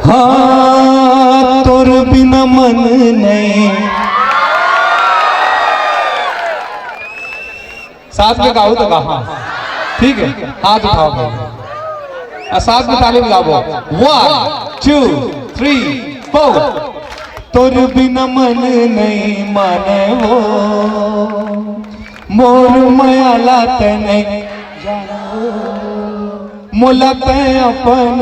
हाँ तोर बिना मन नहीं। साथ में गाओ तो गा, ठीक है, हाथ उठाओ भाई, साथ में ताली बजाओ। 1 2 3 4। तोर बिना मन नहीं माने वो, मोर माया लाते नहीं मुलाते अपन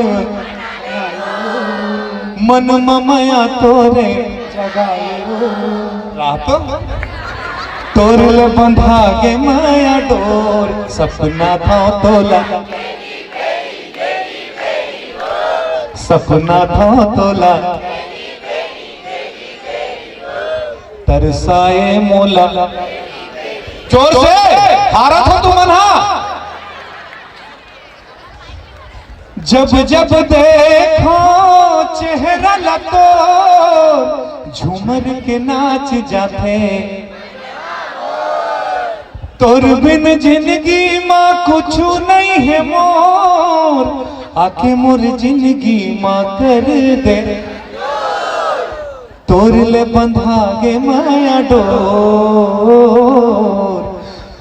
मन मया तोरे रात तोरल बंधा के माया डोर, सपना था तोला सपना था तोला तरसाए मोला। जोर से हारा था तू मना। जब जब देखो चेहरा लतो झूमर के नाच जाते, तोर बिन जिंदगी माँ कुछ नहीं है मोर, आके मोर जिंदगी माँ कर दे। तोर ले बंधा गे माया डोर,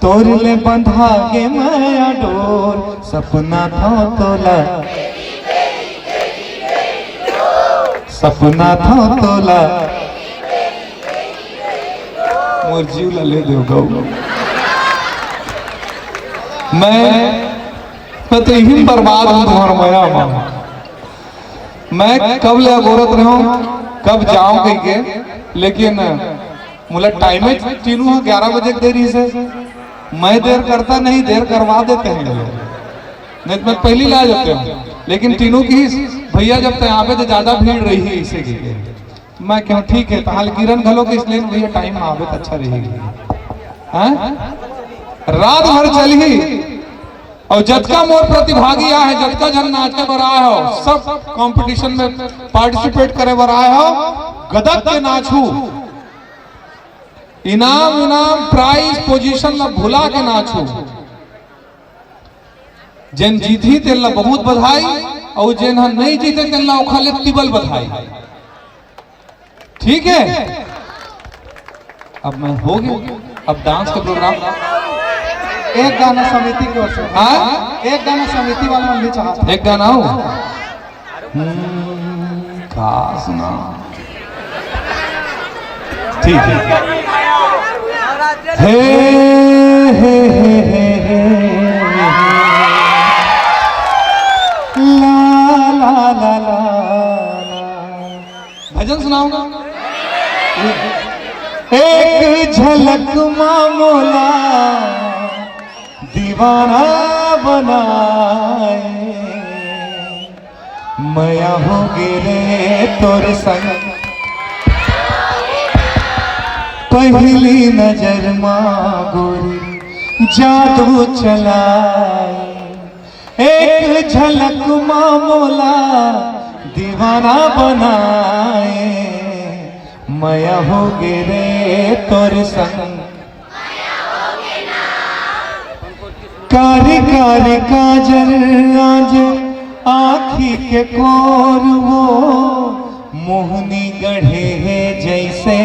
तोर ले बंधा गे माया डोर, सपना था तोला सपना था तोला मोर जीव ला ले दो गौ। मैं तो यही बर्बाद हूँ तुम्हारा माया माँ। मैं कब ले गोरत रहूं कब जाऊं कहीं के, लेकिन मुला टाइम है तीनों 11 बजे देरी से। मैं देर करता नहीं, देर करवा देते हैं लोग, नहीं तो मैं पहली ला जाते हूँ। लेकिन तीनों की भैया जब तक यहाँ पे तो ज्यादा भीड़ रही है इसे की मैं क्यों ठीक है ताल किरण घलो के, इसलिए भैया टाइम आवे तो अच्छा रहेगी। रात भर चली और जतका मोर प्रतिभागी आ है, जतका जन नाचे बर आए हो, सब कंपटीशन में पार्टिसिपेट करे बर आए हो, गदक के नाचू इनाम इनाम प्राइज पोजीशन ला भुला के नाचू। जिन जीती तेल बहुत बधाई और जिन नहीं जीते तेल खाली तिबल बधाई, ठीक है। अब मैं हो गया, अब डांस का प्रोग्राम एक गाना समिति की ओर से, एक गाना समिति वाला हम भी चाहते। एक गाना हो खास ना, ठीक है। हे हे हे हे ला ला ला ला, भजन सुनाऊंगा। एक झलक मामोला दीवाना बनाए, मया हो गिरे तोर संग पहली नजर माँ गोरी जादू चलाए। एक झलक मामोला दीवाना बनाए, मया हो गिरे तोर संग कारी कारी काजल आज आँखी के कोर वो, मोहनी गढ़े है जैसे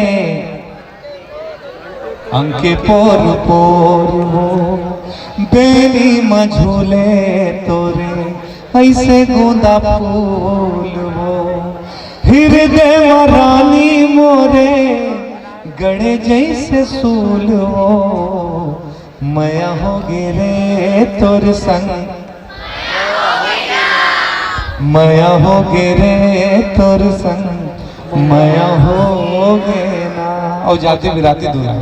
अंके पोर पोर वो, बेली मझूले तोरे ऐसे गोंदा फूल वो, हृदय रानी मोरे गड़े जैसे सूल वो, मया हो गिरे तोर संग मया हो गिरे तोर संग मया हो गे ना। और जाते बिराती दूल्हा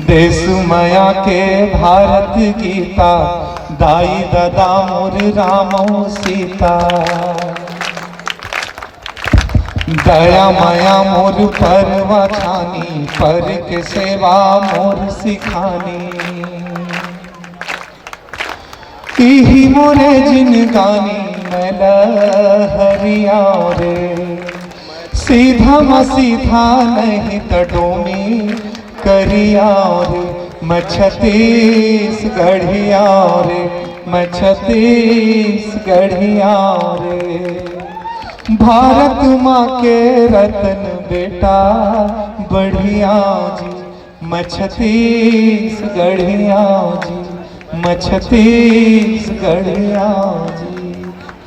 देश मया के भारत गीता, दाई दादा मोर रामो सीता, दया माया मोर परवा छानी, पर के सेवा मोर सिखानी, इही मोरे जिन गानी मैं लहरिया रे, सीधा म सीधा नहीं तडोमी करिया रे, मैं छत्तीसगढ़िया रे, मैं छत्तीसगढ़िया रे। भारत माँ के रतन बेटा बढ़िया जी, मैं छत्तीसगढ़िया जी, मैं छत्तीसगढ़िया जी।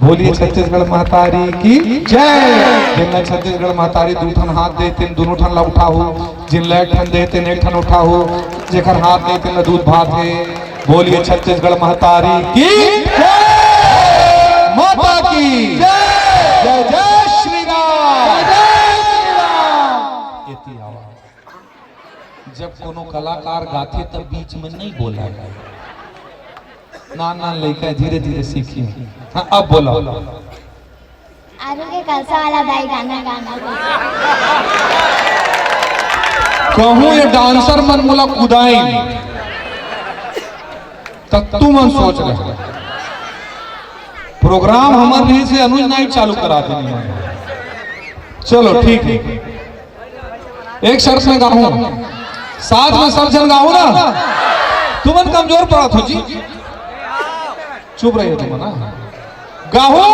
बोलिए छत्तीसगढ़ महतारी की जय। जिनला छत्तीसगढ़ महतारी दू ठन हाथ देते दोनों ठन ला उठाओ, जिनला एक ठन देते एक ठन उठाओ, जेकर हाथ देते न दूध भात है। बोलिए छत्तीसगढ़ महतारी की जय, माता की जय, जय जय श्री राम, जय श्री राम। इतनी आवाज जब कोनो कलाकार गाथे तब बीच में नहीं बोला जाए, ना लड़का धीरे धीरे सीखिए। हाँ अब बोलो। आलू के कलसा वाला दाई गाना गाना कहूँ ये डांसर मन मुला कुदाई तब तू मन सोच रहे प्रोग्राम हमारे लिए से अनुज नाइट चालू करा देनी। चलो ठीक है, एक शर्त में गाऊं, साथ में सब जन गाऊं ना। तुमन कमजोर पड़ा थो जी, चुप रही हो तुम ना, गाहो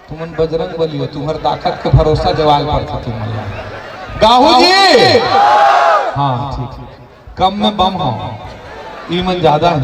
तुमन बजरंग बली हो, तुम्हार ताकत के भरोसा जवाल पर था तुम गाहो जी। हाँ ठीक, कम में बम हो, ईमन ज्यादा है।